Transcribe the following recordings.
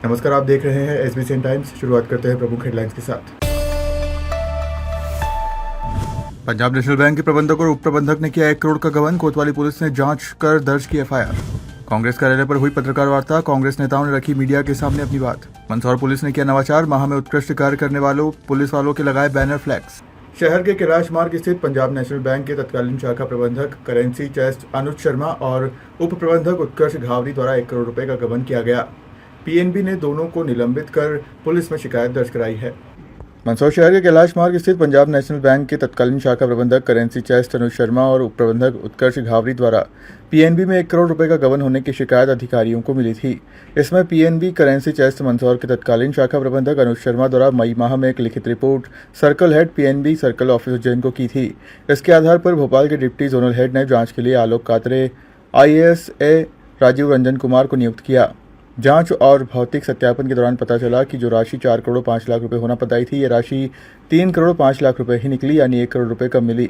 नमस्कार, आप देख रहे हैं SBCN टाइम्स। शुरुआत करते हैं प्रमुख हेडलाइंस के साथ। पंजाब नेशनल बैंक के प्रबंधक और उप प्रबंधक ने किया 1 करोड़ का गबन। कोतवाली पुलिस ने जांच कर दर्ज की FIR। कांग्रेस कार्यालय पर हुई पत्रकार वार्ता। कांग्रेस नेताओं ने रखी मीडिया के सामने अपनी बात। मंदसौर पुलिस ने किया नवाचार। माह में उत्कृष्ट कार्य करने वालों पुलिस वालों के लगाए बैनर फ्लैक्स। शहर के कैलाश मार्ग स्थित पंजाब नेशनल बैंक के तत्कालीन शाखा प्रबंधक करेंसी चेस्ट अनुज शर्मा और उप प्रबंधक उत्कर्ष घावरी द्वारा 1 करोड़ रुपए का गबन किया गया। PNB ने दोनों को निलंबित कर पुलिस में शिकायत दर्ज कराई है। मंदसौर शहर के कैलाश मार्ग स्थित पंजाब नेशनल बैंक के तत्कालीन शाखा प्रबंधक करेंसी चेस्ट अनुज शर्मा और उप प्रबंधक उत्कर्ष घावरी द्वारा PNB में 1 करोड़ रुपए का गबन होने की शिकायत अधिकारियों को मिली थी। इसमें PNB करेंसी चेस्ट मंदसौर के तत्कालीन शाखा प्रबंधक अनुज शर्मा द्वारा मई माह में एक लिखित report circle head PNB circle office Ujjain को की थी। इसके आधार पर भोपाल के डिप्टी जोनल हेड ने जांच के लिए आलोक कातरे IAS राजीव रंजन कुमार को नियुक्त किया। जांच और भौतिक सत्यापन के दौरान पता चला कि जो राशि 4 करोड़ 5 लाख रुपए होना बताई थी, ये राशि 3 करोड़ 5 लाख रुपए ही निकली, यानी 1 करोड़ रुपए कम मिली।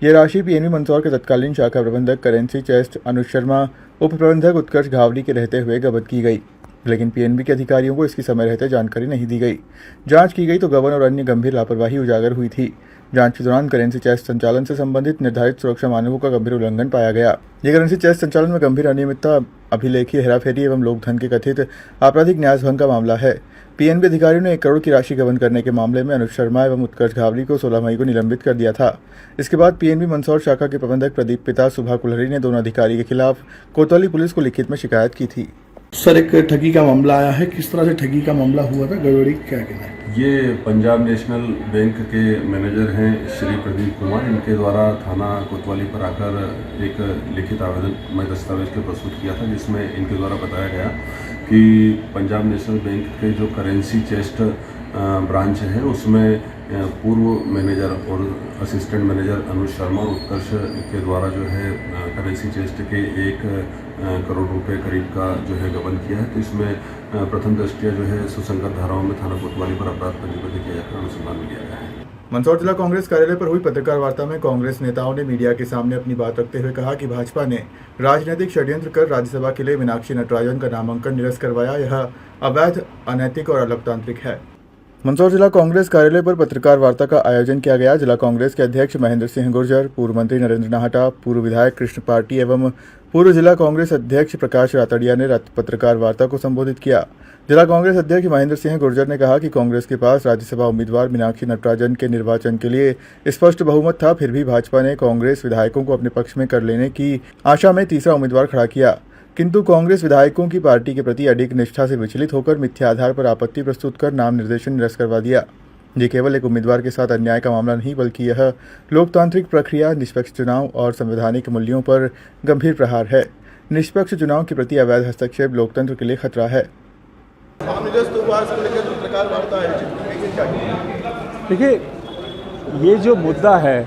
ये राशि PNB मंदसौर के तत्कालीन शाखा प्रबंधक करेंसी चेस्ट अनुज शर्मा उप प्रबंधक उत्कर्ष घावरी के रहते हुए गबन की गई, लेकिन PNB के अधिकारियों को इसकी समय रहते जानकारी नहीं दी गई। जांच की गई तो गबन और अन्य गंभीर लापरवाही उजागर हुई थी। जांच के दौरान करेंसी चेस्ट संचालन से संबंधित निर्धारित सुरक्षा मानकों का गंभीर उल्लंघन पाया गया। ये करेंसी चेस्ट संचालन में गंभीर अनियमितता, अभिलेखीय हेराफेरी एवं लोकधन के कथित आपराधिक न्यासभंग का मामला है। PNB अधिकारियों ने 1 करोड़ की राशि गबन करने के मामले में अनुज शर्मा एवं उत्कर्ष घावरी को 16 मई को निलंबित कर दिया था। इसके बाद PNB मंदसौर शाखा के प्रबंधक प्रदीप पिता सुभा कुल्हरी ने दोनों अधिकारी के खिलाफ कोतवाली पुलिस को लिखित में शिकायत की थी। सर, एक ठगी का मामला आया है, किस तरह से ठगी का मामला हुआ था, गड़बड़ी क्या कहना है? ये पंजाब नेशनल बैंक के मैनेजर हैं श्री प्रदीप कुमार, इनके द्वारा थाना कोतवाली पर आकर एक लिखित आवेदन मैं दस्तावेज के प्रस्तुत किया था, जिसमें इनके द्वारा बताया गया कि पंजाब नेशनल बैंक के जो करेंसी चेस्ट ब्रांच है उसमें पूर्व मैनेजर और असिस्टेंट मैनेजर अनुज शर्मा और उत्कर्ष के द्वारा जो है करेंसी चेस्ट के 1 करोड़ रुपए करीब का जो है गबन किया है। तो इसमें प्रथम दृष्टया जो है सुसंगत धाराओं में थाना कोतवाली पर अपराध पंजीबद्ध किया जाकर अनुसंधान में लिया गया है। मंदसौर जिला कांग्रेस कार्यालय पर हुई पत्रकार वार्ता में कांग्रेस नेताओं ने मीडिया के सामने अपनी बात रखते हुए कहा कि भाजपा ने राजनीतिक षड्यंत्र कर राज्यसभा के लिए मीनाक्षी नटराजन का नामांकन निरस्त करवाया। यह अवैध, अनैतिक और अलोकतांत्रिक है। मंदसौर जिला कांग्रेस कार्यालय पर पत्रकार वार्ता का आयोजन किया गया। जिला कांग्रेस के अध्यक्ष महेंद्र सिंह गुर्जर, पूर्व मंत्री नरेंद्र नाहटा, पूर्व विधायक कृष्ण पार्टी एवं पूर्व जिला कांग्रेस अध्यक्ष प्रकाश रातड़िया ने पत्रकार वार्ता को संबोधित किया। जिला कांग्रेस अध्यक्ष महेंद्र सिंह गुर्जर ने कहा कि कांग्रेस के पास राज्यसभा उम्मीदवार मीनाक्षी नटराजन के निर्वाचन के लिए स्पष्ट बहुमत था, फिर भी भाजपा ने कांग्रेस विधायकों को अपने पक्ष में कर लेने की आशा में तीसरा उम्मीदवार खड़ा किया, किंतु कांग्रेस विधायकों की पार्टी के प्रति अडिग निष्ठा से विचलित होकर मिथ्या आधार पर आपत्ति प्रस्तुत कर नाम निर्देशन निरस्त करवा दिया। ये केवल एक उम्मीदवार के साथ अन्याय का मामला नहीं, बल्कि यह लोकतांत्रिक प्रक्रिया, निष्पक्ष चुनाव और संवैधानिक मूल्यों पर गंभीर प्रहार है। निष्पक्ष चुनाव के प्रति अवैध हस्तक्षेप लोकतंत्र के लिए खतरा है। देखिए, ये जो मुद्दा है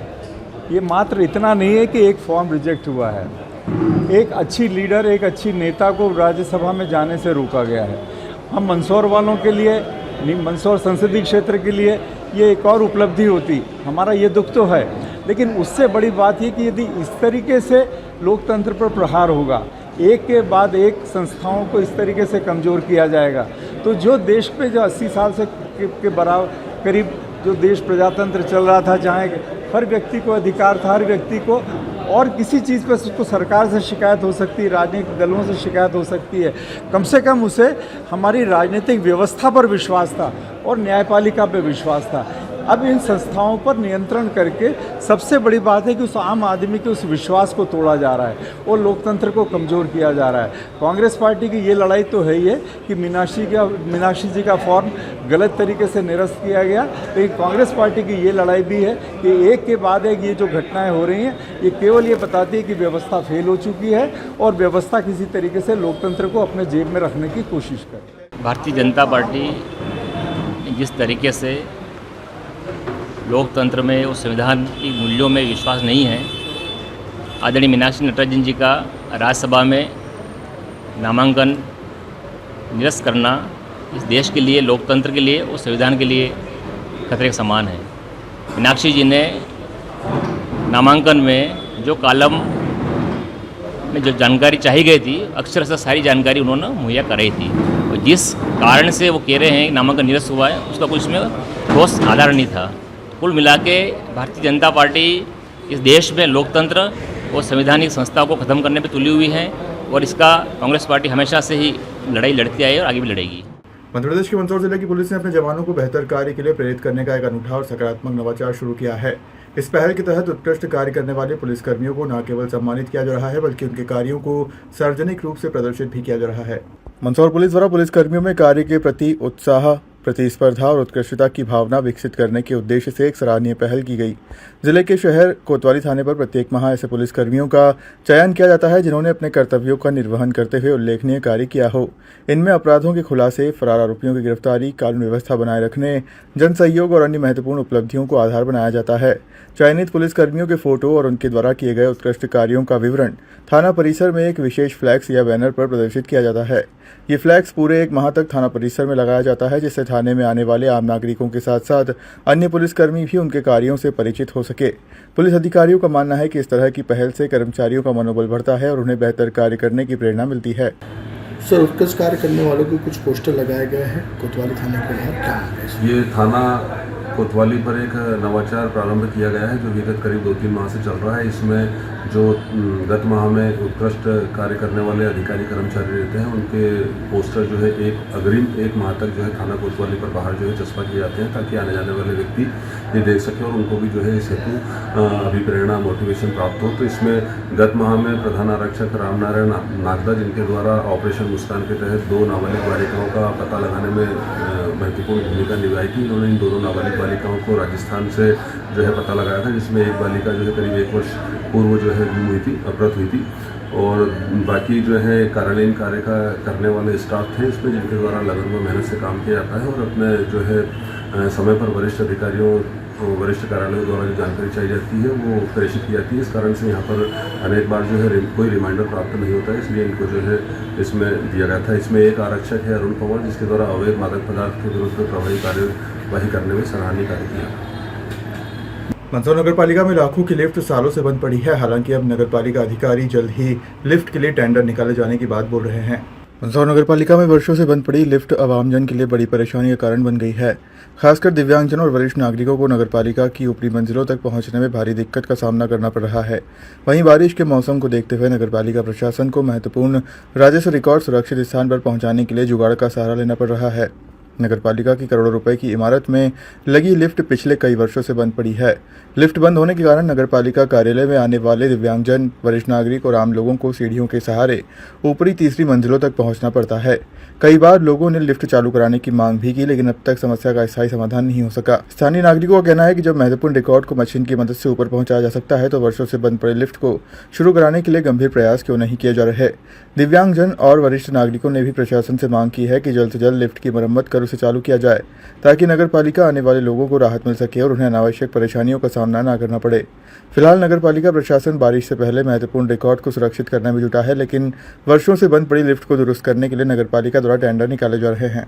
ये मात्र इतना नहीं है कि एक फॉर्म रिजेक्ट हुआ है, एक अच्छी लीडर, एक अच्छी नेता को राज्यसभा में जाने से रोका गया है। हम मंदसौर वालों के लिए, मंदसौर संसदीय क्षेत्र के लिए ये एक और उपलब्धि होती, हमारा ये दुख तो है, लेकिन उससे बड़ी बात ये कि यदि इस तरीके से लोकतंत्र पर प्रहार होगा, एक के बाद एक संस्थाओं को इस तरीके से कमज़ोर किया जाएगा, तो जो देश पे जो 80 साल से के बराबर करीब जो देश प्रजातंत्र चल रहा था, जहाँ हर व्यक्ति को अधिकार था, हर व्यक्ति को और किसी चीज़ पर उसको सरकार से शिकायत हो सकती है, राजनीतिक दलों से शिकायत हो सकती है, कम से कम उसे हमारी राजनीतिक व्यवस्था पर विश्वास था और न्यायपालिका पर विश्वास था। अब इन संस्थाओं पर नियंत्रण करके सबसे बड़ी बात है कि उस आम आदमी के उस विश्वास को तोड़ा जा रहा है और लोकतंत्र को कमज़ोर किया जा रहा है। कांग्रेस पार्टी की ये लड़ाई तो है ही है कि मीनाक्षी जी का फॉर्म गलत तरीके से निरस्त किया गया, लेकिन कांग्रेस पार्टी की ये लड़ाई भी है कि एक के बाद एक ये जो घटनाएं हो रही हैं, ये केवल ये बताती है कि व्यवस्था फेल हो चुकी है और व्यवस्था किसी तरीके से लोकतंत्र को अपने जेब में रखने की कोशिश करे। भारतीय जनता पार्टी जिस तरीके से लोकतंत्र में और संविधान की मूल्यों में विश्वास नहीं है, आदरणीय मीनाक्षी नटराजन जी का राज्यसभा में नामांकन निरस्त करना इस देश के लिए, लोकतंत्र के लिए और संविधान के लिए खतरे के समान है। मीनाक्षी जी ने नामांकन में जो कॉलम में जो जानकारी चाहिए गई थी अक्षरशः सारी जानकारी उन्होंने मुहैया कराई थी। और जिस कारण से वो कह रहे हैं कि नामांकन निरस्त हुआ है उसका कुछ इसमें ठोस आधार नहीं था। कुल मिला के भारतीय जनता पार्टी इस देश में लोकतंत्र और संवैधानिक संस्था को ख़त्म करने पर तुली हुई है और इसका कांग्रेस पार्टी हमेशा से ही लड़ाई लड़ती आई है और आगे भी लड़ेगी। मध्य प्रदेश के मंदसौर जिले की पुलिस ने अपने जवानों को बेहतर कार्य के लिए प्रेरित करने का एक अनूठा और सकारात्मक नवाचार शुरू किया है। इस पहल के तहत उत्कृष्ट कार्य करने वाले पुलिसकर्मियों को न केवल सम्मानित किया जा रहा है बल्कि उनके कार्यों को सार्वजनिक रूप से प्रदर्शित भी किया जा रहा है। मंदसौर पुलिस द्वारा पुलिसकर्मियों में कार्य के प्रति उत्साह, प्रतिस्पर्धा और उत्कृष्टता की भावना विकसित करने के उद्देश्य से एक सराहनीय पहल की गई। जिले के शहर कोतवाली थाने पर प्रत्येक माह ऐसे पुलिसकर्मियों का चयन किया जाता है जिन्होंने अपने कर्तव्यों का निर्वहन करते हुए उल्लेखनीय कार्य किया हो। इनमें अपराधों के खुलासे, फरार आरोपियों की गिरफ्तारी, कानून व्यवस्था बनाए रखने, जन सहयोग और अन्य महत्वपूर्ण उपलब्धियों को आधार बनाया जाता है। चयनित पुलिसकर्मियों के फोटो और उनके द्वारा किए गए उत्कृष्ट कार्यों का विवरण थाना परिसर में एक विशेष फ्लैक्स या बैनर पर प्रदर्शित किया जाता है। ये फ्लैक्स पूरे एक माह तक थाना परिसर में लगाया जाता है जिससे थाने में आने वाले आम नागरिकों के साथ साथ अन्य पुलिसकर्मी भी उनके कार्यों से परिचित हो सके। पुलिस अधिकारियों का मानना है कि इस तरह की पहल से कर्मचारियों का मनोबल बढ़ता है और उन्हें बेहतर कार्य करने की प्रेरणा मिलती है। सर, उत्कृष्ट कार्य करने वालों को कुछ पोस्टर लगाए गए हैं कोतवाली थाने के बाहर, क्या है? ये थाना कोतवाली पर एक नवाचार प्रारंभ किया गया है जो विगत करीब 2-3 माह से चल रहा है। इसमें जो गत माह में उत्कृष्ट कार्य करने वाले अधिकारी कर्मचारी रहते हैं उनके पोस्टर जो है एक माह तक जो है थाना कोतवाली पर बाहर जो है चस्पा किए जाते हैं ताकि आने जाने वाले व्यक्ति ये देख सकें और उनको भी जो है इस हेतु अभिप्रेरणा मोटिवेशन प्राप्त हो। तो इसमें गत माह में प्रधान आरक्षक रामनारायण नागदा जिनके द्वारा ऑपरेशन मुस्कान के तहत 2 नाबालिग बालिकाओं का पता लगाने में महत्वपूर्ण भूमिका निभाई थी। इन्होंने इन दोनों नाबालिग बालिकाओं को राजस्थान से जो है पता लगाया था जिसमें एक बालिका जो है करीब 1 वर्ष पूर्व जो है गुम हुई थी, अपहृत हुई थी और बाकी जो है कार्यालयीन कार्य का करने वाले स्टाफ थे इसमें जिनके द्वारा लगन व मेहनत से काम किया जाता है और अपने जो है समय पर वरिष्ठ अधिकारियों वरिष्ठ कार्यालयों द्वारा जो जानकारी चाहिए जाती है वो प्रेषित की जाती है। इस कारण से यहाँ पर अनेक बार जो है कोई रिमाइंडर प्राप्त नहीं होता है, इसलिए इनको जो है इसमें दिया गया था। इसमें एक आरक्षक है अरुण पवार जिसके द्वारा अवैध मादक पदार्थ के विरुद्ध प्रभावी कार्यवाही करने में सराहनीय कार्य किया। मंदसौर नगर पालिका में लाखों की लिफ्ट सालों से बंद पड़ी है। हालांकि अब नगर पालिका अधिकारी जल्द ही लिफ्ट के लिए टेंडर निकाले जाने की बात बोल रहे हैं। मंदसौर नगर पालिका में वर्षों से बंद पड़ी लिफ्ट आवामजन के लिए बड़ी परेशानी का कारण बन गई है। खासकर दिव्यांगजन और वरिष्ठ नागरिकों को नगर पालिका की ऊपरी मंजिलों तक पहुंचने में भारी दिक्कत का सामना करना पड़ रहा है। वहीं बारिश के मौसम को देखते हुए नगर पालिका प्रशासन को महत्वपूर्ण राजस्व रिकॉर्ड सुरक्षित स्थान पर पहुंचाने के लिए जुगाड़ का सहारा लेना पड़ रहा है। नगर पालिका की करोड़ों रुपए की इमारत में लगी लिफ्ट पिछले कई वर्षों से बंद पड़ी है। लिफ्ट बंद होने के कारण नगर पालिका कार्यालय में आने वाले दिव्यांगजन, वरिष्ठ नागरिक और आम लोगों को सीढ़ियों के सहारे ऊपरी तीसरी मंजिलों तक पहुंचना पड़ता है। कई बार लोगों ने लिफ्ट चालू कराने की मांग भी की लेकिन अब तक समस्या का स्थायी समाधान नहीं हो सका। स्थानीय नागरिकों का कहना है कि जब महत्वपूर्ण रिकॉर्ड को मशीन की मदद से ऊपर पहुंचाया जा सकता है तो वर्षों से बंद पड़े लिफ्ट को शुरू कराने के लिए गंभीर प्रयास क्यों नहीं किए जा रहे। दिव्यांगजन और वरिष्ठ नागरिकों ने भी प्रशासन से मांग की है कि जल्द से जल्द लिफ्ट की मरम्मत कर उसे चालू किया जाए ताकि नगर पालिका आने वाले लोगों को राहत मिल सके और उन्हें अनावश्यक परेशानियों का सामना न करना पड़े। फिलहाल नगर पालिका प्रशासन बारिश से पहले महत्वपूर्ण रिकॉर्ड को सुरक्षित करने में जुटा है लेकिन वर्षों से बंद पड़ी लिफ्ट को दुरुस्त करने के लिए नगर पालिका द्वारा टेंडर निकाले जा रहे हैं।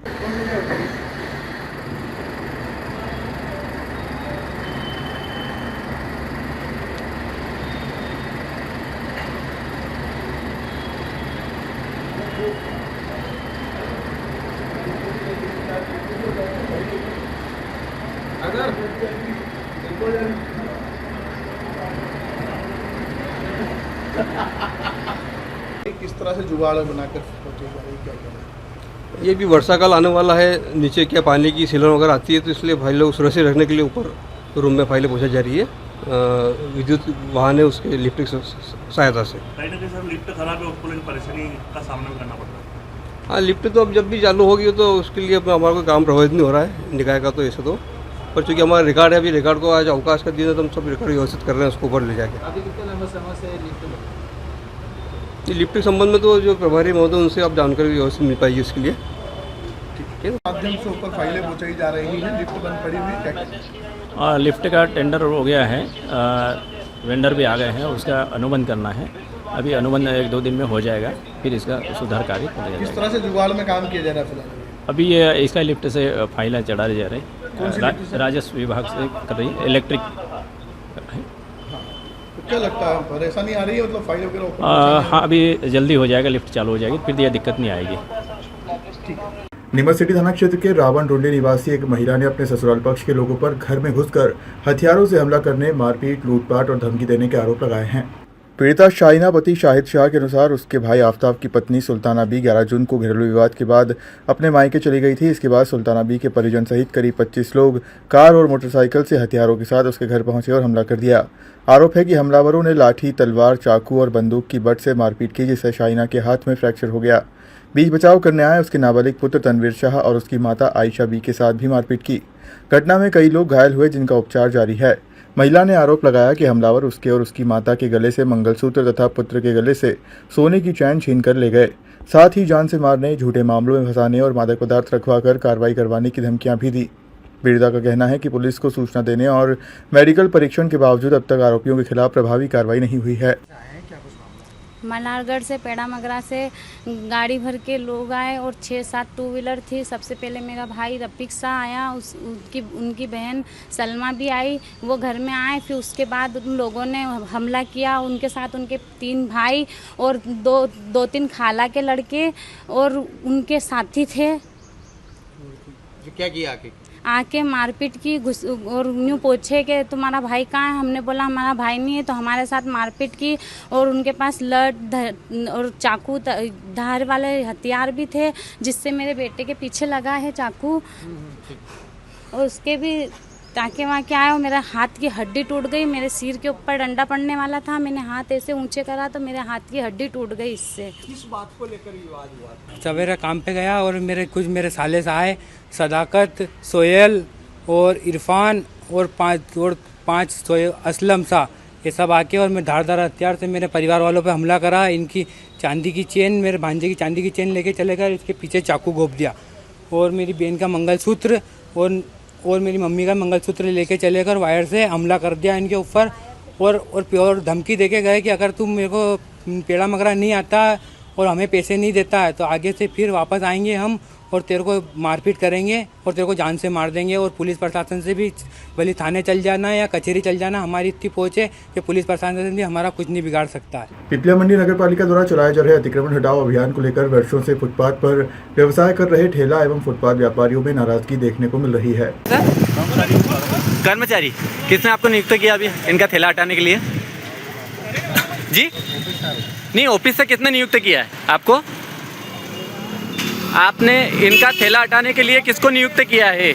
किस तरह से जुगाड़ बनाकर पहुंचे जा रही है, क्या करें? ये भी वर्षा काल आने वाला है, नीचे क्या पानी की सीलन वगैरह आती है तो इसलिए फाइलें सुरक्षित रखने के लिए ऊपर रूम में फाइलें पहुंचाई जा रही है विद्युत वाहन है उसके लिफ्ट की सहायता से। कहीं ना कहीं सर लिफ्ट खराब है उसको लेकिन परेशानी का सामना भी करना पड़ता है। हाँ, लिफ्ट तो अब जब भी चालू होगी तो उसके लिए हमारा कोई काम प्रभावित नहीं हो रहा है निकाय का तो ऐसे तो, पर चूँकि हमारा रिकॉर्ड है अभी रिकॉर्ड को आज अवकाश का दिन है तो हम सब रिकॉर्ड व्यवस्थित कर रहे हैं उसको ऊपर ले जाके। अभी कितने लंबे समय से लिफ्ट के संबंध में तो जो प्रभारी महोदय उनसे आप जानकारी व्यवस्थित मिल पाएगी इसके लिए। माध्यम से ऊपर फाइलें पहुंचाई जा रही हैं, लिफ्ट बंद पड़ी हुई, क्या करें? लिफ्ट का टेंडर हो गया है, वेंडर भी आ गए हैं, उसका अनुबंध करना है। अभी अनुबंध 1-2 दिन में हो जाएगा, फिर इसका सुधार कार्य हो जाएगा। किस तरह से जुगाड़ में काम किया जा रहा है फिलहाल? अभी ये इसका लिफ्ट से फाइलें चढ़ा जा रही, राजस्व विभाग से कर रही, इलेक्ट्रिक। क्या लगता है, परेशानी आ रही है मतलब फाइल वगैरह ऊपर पहुंचाने हाँ, अभी जल्दी हो जाएगा, लिफ्ट चालू हो जाएगी, फिर यह दिक्कत नहीं आएगी। नीमच सिटी थाना क्षेत्र के रावण रोंडे निवासी एक महिला ने अपने ससुराल पक्ष के लोगों पर घर में घुसकर हथियारों से हमला करने, मारपीट, लूटपाट और धमकी देने के आरोप लगाए हैं। पीड़िता शाहिना पति शाहिद शाह के अनुसार उसके भाई आफ्ताब की पत्नी सुल्ताना बी 11 जून को घरेलू विवाद के बाद अपने मायके चली गई थी। इसके बाद सुल्ताना बी के परिजन सहित करीब 25 लोग कार और मोटरसाइकिल से हथियारों के साथ उसके घर पहुंचे और हमला कर दिया। आरोप है कि हमलावरों ने लाठी, तलवार, चाकू और बंदूक की बट से मारपीट की, जिससे शाहिना के हाथ में फ्रैक्चर हो गया। बीच बचाव करने आए उसके नाबालिग पुत्र तनवीर शाह और उसकी माता आयशा बी के साथ भी मारपीट की। घटना में कई लोग घायल हुए, जिनका उपचार जारी है। महिला ने आरोप लगाया कि हमलावर उसके और उसकी माता के गले से मंगलसूत्र तथा पुत्र के गले से सोने की चैन छीनकर ले गए। साथ ही जान से मारने, झूठे मामलों में फंसाने और मादक पदार्थ रखवाकर कार्रवाई करवाने की धमकियां भी दी। पीड़िता का कहना है कि पुलिस को सूचना देने और मेडिकल परीक्षण के बावजूद अब तक आरोपियों के खिलाफ प्रभावी कार्रवाई नहीं हुई है। मल्हारगढ़ से, पेड़ा मगरा से गाड़ी भर के लोग आए और 6-7 टू व्हीलर थी। सबसे पहले मेरा भाई रफीक शाह आया, उनकी बहन सलमा भी आई, वो घर में आए। फिर उसके बाद उन लोगों ने हमला किया। उनके साथ उनके 3 भाई और 2-3 खाला के लड़के और उनके साथी थे। क्या किया आके मारपीट की और यूँ पूछे कि तुम्हारा भाई कहाँ है। हमने बोला हमारा भाई नहीं है, तो हमारे साथ मारपीट की और उनके पास लठ और चाकू, धार वाले हथियार भी थे, जिससे मेरे बेटे के पीछे लगा है चाकू और उसके भी टाँके वाँके आए और मेरा हाथ की हड्डी टूट गई। मेरे सिर के ऊपर डंडा पड़ने वाला था, मैंने हाथ ऐसे ऊंचे करा तो मेरे हाथ की हड्डी टूट गई। इससे किस बात को लेकर विवाद हुआ? सवेरे काम पे गया और मेरे साले से आए, सदाकत, सोहेल और इरफान और पाँच सोहेल असलम सा, ये सब आके और मैं धारदार हथियार से मेरे परिवार वालों पे हमला करा। इनकी चांदी की चेन, मेरे भांजे की चांदी की चेन लेके चले गए, इसके पीछे चाकू घोंप दिया और मेरी बहन का मंगलसूत्र और मेरी मम्मी का मंगलसूत्र लेके चले गए, वायर से हमला कर दिया इनके ऊपर और धमकी देके गए कि अगर तुम मेरे को पेड़ा मगरा नहीं आता और हमें पैसे नहीं देता है तो आगे से फिर वापस आएंगे हम और तेरे को मारपीट करेंगे और तेरे को जान से मार देंगे। और पुलिस प्रशासन से भी भले थाने चल जाना या कचहरी चल जाना, हमारी इतनी पहुँच है कि पुलिस प्रशासन भी हमारा कुछ नहीं बिगाड़ सकता है। पिपलिया मंडी नगर पालिका द्वारा चलाए जा रहे अतिक्रमण हटाओ अभियान को लेकर वर्षों से फुटपाथ पर व्यवसाय कर रहे ठेला एवं फुटपाथ व्यापारियों में नाराजगी देखने को मिल रही है। कर्मचारी किसने आपको नियुक्त किया अभी इनका ठेला हटाने के लिए? जी नहीं, ऑफिस से किसने नियुक्त किया है आपको? आपने इनका ठेला हटाने के लिए किसको नियुक्त किया है?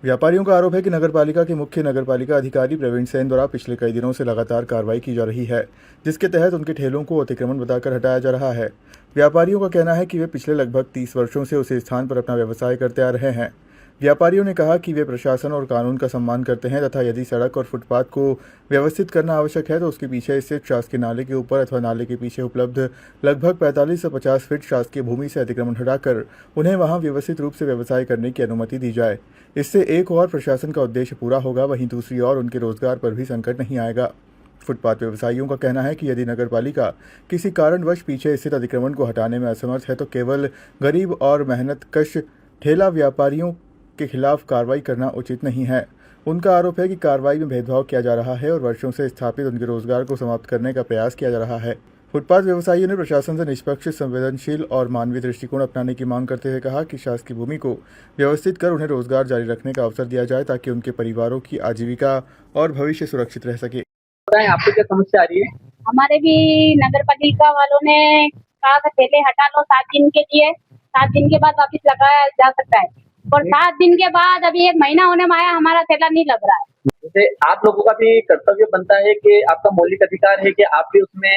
व्यापारियों का आरोप है कि नगरपालिका के मुख्य नगरपालिका अधिकारी प्रवीण सेन द्वारा पिछले कई दिनों से लगातार कार्रवाई की जा रही है, जिसके तहत उनके ठेलों को अतिक्रमण बताकर हटाया जा रहा है। व्यापारियों का कहना है कि वे पिछले लगभग 30 वर्षों से उसी स्थान पर अपना व्यवसाय करते आ रहे हैं। व्यापारियों ने कहा कि वे प्रशासन और कानून का सम्मान करते हैं तथा यदि सड़क और फुटपाथ को व्यवस्थित करना आवश्यक है तो उसके पीछे स्थित शासकीय नाले के ऊपर अथवा नाले के पीछे उपलब्ध लगभग 45 से 50 फीट शासकीय भूमि से अतिक्रमण हटाकर उन्हें वहां व्यवस्थित रूप से व्यवसाय करने की अनुमति दी जाए। इससे एक और प्रशासन का उद्देश्य पूरा होगा, वहीं दूसरी ओर उनके रोजगार पर भी संकट नहीं आएगा। फुटपाथ व्यवसायियों का कहना है कि यदि नगरपालिका किसी कारणवश पीछे स्थित अतिक्रमण को हटाने में असमर्थ है तो केवल गरीब और मेहनतकश ठेला व्यापारियों के खिलाफ कार्रवाई करना उचित नहीं है। उनका आरोप है कि कार्रवाई में भेदभाव किया जा रहा है और वर्षों से स्थापित उनके रोजगार को समाप्त करने का प्रयास किया जा रहा है। फुटपाथ व्यवसायियों ने प्रशासन से निष्पक्ष, संवेदनशील और मानवीय दृष्टिकोण अपनाने की मांग करते हुए कहा कि शासकीय भूमि को व्यवस्थित कर उन्हें रोजगार जारी रखने का अवसर दिया जाए ताकि उनके परिवारों की आजीविका और भविष्य सुरक्षित रह सके। आपको क्या समस्या आ रही है? हमारे भी नगर पालिका वालों ने कहा कि ठेले हटा लो 7 दिन के लिए, 7 दिन के बाद वापिस लगाया जा सकता है और 7 दिन के बाद अभी 1 महीना होने में आया, हमारा ठेला नहीं लग रहा है। जैसे आप लोगों का भी कर्तव्य बनता है कि आपका मौलिक अधिकार है कि आप भी उसमें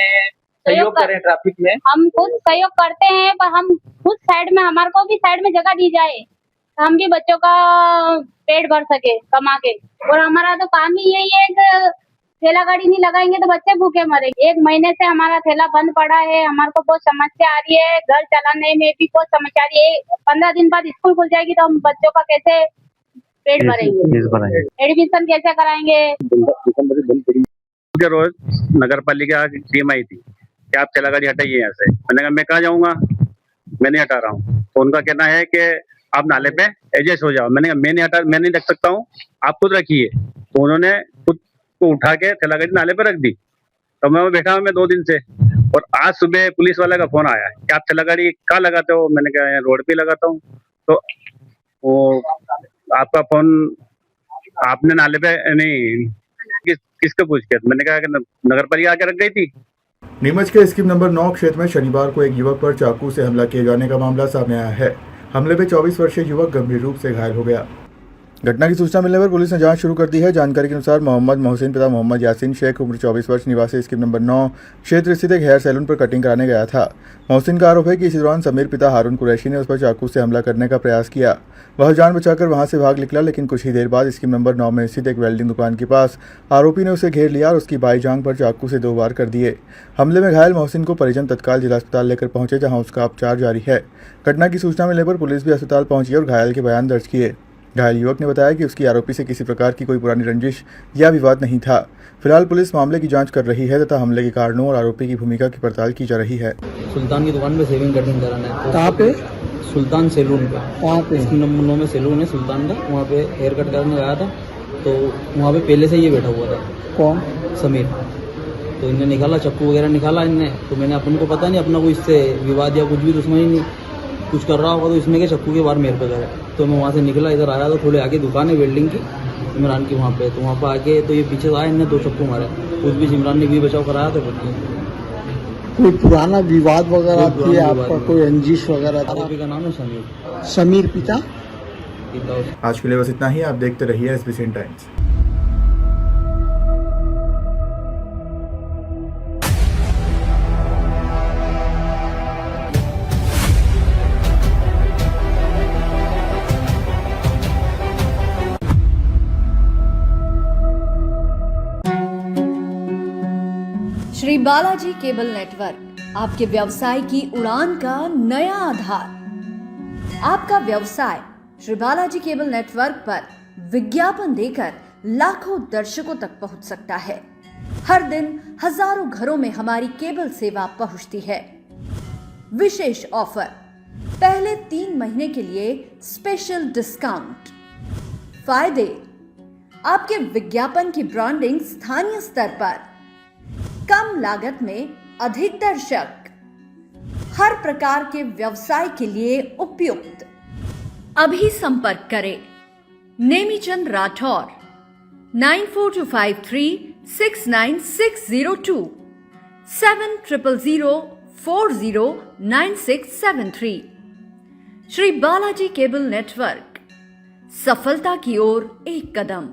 सहयोग करें ट्रैफिक में। हम खुद सहयोग करते हैं पर हम खुद साइड में, हमारे को भी साइड में जगह दी जाए, हम भी बच्चों का पेट भर सके कमा के। और हमारा तो काम ही यही है कि ठेला गाड़ी नहीं लगाएंगे तो बच्चे भूखे मरेंगे। 1 महीने से हमारा ठेला बंद पड़ा है, हमारे को बहुत समस्या आ रही है, घर चलाने में भी बहुत समस्या आ रही है। 15 दिन बाद स्कूल खुल जाएगी तो हम बच्चों का कैसे पेट भरेंगे, एडमिशन कैसे कराएंगे। रोज नगर पालिका की टीम आई थी कि आप ठेला गाड़ी हटाइए यहाँ से। मैंने कहा मैं कहाँ जाऊँगा, मैं नहीं हटा रहा हूँ। तो उनका कहना है कि आप नाले पे एडजस्ट हो जाओ। मैंने कहा मैं नहीं रख सकता हूँ, आप खुद रखिए। तो उन्होंने खुद उसको उठा के ठेला गाड़ी नाले पे रख दी। तो मैं बैठा हूँ मैं 2 दिन से, और आज सुबह पुलिस वाला का फोन आया कि आप ठेला गाड़ी कहाँ लगाते हो? मैंने कहा यहाँ रोड पे लगाता हूँ। तो वो आपका फोन आपने नाले पे नहीं किसको पूछ के? मैंने कहा कि नगर पालिका आके रख गई थी। नीमच के स्कीम नंबर 9 क्षेत्र में शनिवार को एक युवक पर चाकू से हमला किए जाने का मामला सामने आया है। हमले में 24 वर्षीय युवक गंभीर रूप से घायल हो गया। घटना की सूचना मिलने पर पुलिस ने जांच शुरू कर दी है। जानकारी के अनुसार मोहम्मद मोहसिन पिता मोहम्मद यासीन शेख उम्र 24 वर्ष निवासी स्कीम नंबर 9 क्षेत्र स्थित एक हेयर सैलून पर कटिंग कराने गया था। मोहसिन का आरोप है कि इसी दौरान समीर पिता हारून कुरैशी ने उस पर चाकू से हमला करने का प्रयास किया। वह जान बचाकर वहां से भाग निकला, लेकिन कुछ ही देर बाद स्कीम नंबर 9 में स्थित एक वेल्डिंग दुकान के पास आरोपी ने उसे घेर लिया और उसकी बाईं जांघ पर चाकू से 2 वार कर दिए। हमले में घायल मोहसिन को परिजन तत्काल जिला अस्पताल लेकर पहुंचे, जहां उसका उपचार जारी है। घटना की सूचना मिलने पर पुलिस भी अस्पताल पहुंची और घायल के बयान दर्ज किए। घायल युवक ने बताया कि उसकी आरोपी से किसी प्रकार की कोई पुरानी रंजिश या विवाद नहीं था। फिलहाल पुलिस मामले की जांच कर रही है तथा हमले के कारणों और आरोपी की भूमिका की पड़ताल की जा रही है। सुल्तान की दुकान पे सेविंग कटिंग कराना है। कहाँ पे? सुल्तान सैलून पे। वहाँ पे नंबर 9 में सैलून है सुल्तान का, वहाँ पे हेयर कट कराने गया था। तो वहाँ पे पहले से ये बैठा हुआ था। कौन? समीर। तो इनने निकाला, चक्कू वगैरह निकाला इनने। तो मैंने अपन को पता नहीं, अपना कोई इससे विवाद या कुछ भी दुश्मनी नहीं, कुछ कर रहा होगा तो इसमें के चक्कू के बार मेरे पे गए। तो मैं वहाँ से निकला, इधर आया तो थोड़े आगे दुकान है वेल्डिंग की इमरान की, वहाँ पे। तो वहाँ पर आके तो ये पीछे से आए, इनने 2 चक्कू मारे। उस बीच इमरान ने भी बचाव कराया था। कोई पुराना विवाद वगैरह थी आपका, कोई रंजिश वगैरह? आरोपी का नाम है समीर। समीर पिता? आज के लिए बस इतना ही। आप देखते रहिए SBCN times. Shri Balaji cable network आपके व्यवसाय की उड़ान का नया आधार। आपका व्यवसाय श्री बालाजी केबल नेटवर्क पर विज्ञापन देकर लाखों दर्शकों तक पहुंच सकता है। हर दिन हजारों घरों में हमारी केबल सेवा पहुंचती है। विशेष ऑफर, पहले 3 महीने के लिए स्पेशल डिस्काउंट। फायदे, आपके विज्ञापन की ब्रांडिंग स्थानीय स्तर पर, कम लागत में अधिक दर्शक, हर प्रकार के व्यवसाय के लिए उपयुक्त। अभी संपर्क करें नेमीचंद राठौर 9425369602 7000409673। श्री बालाजी केबल नेटवर्क, सफलता की ओर एक कदम।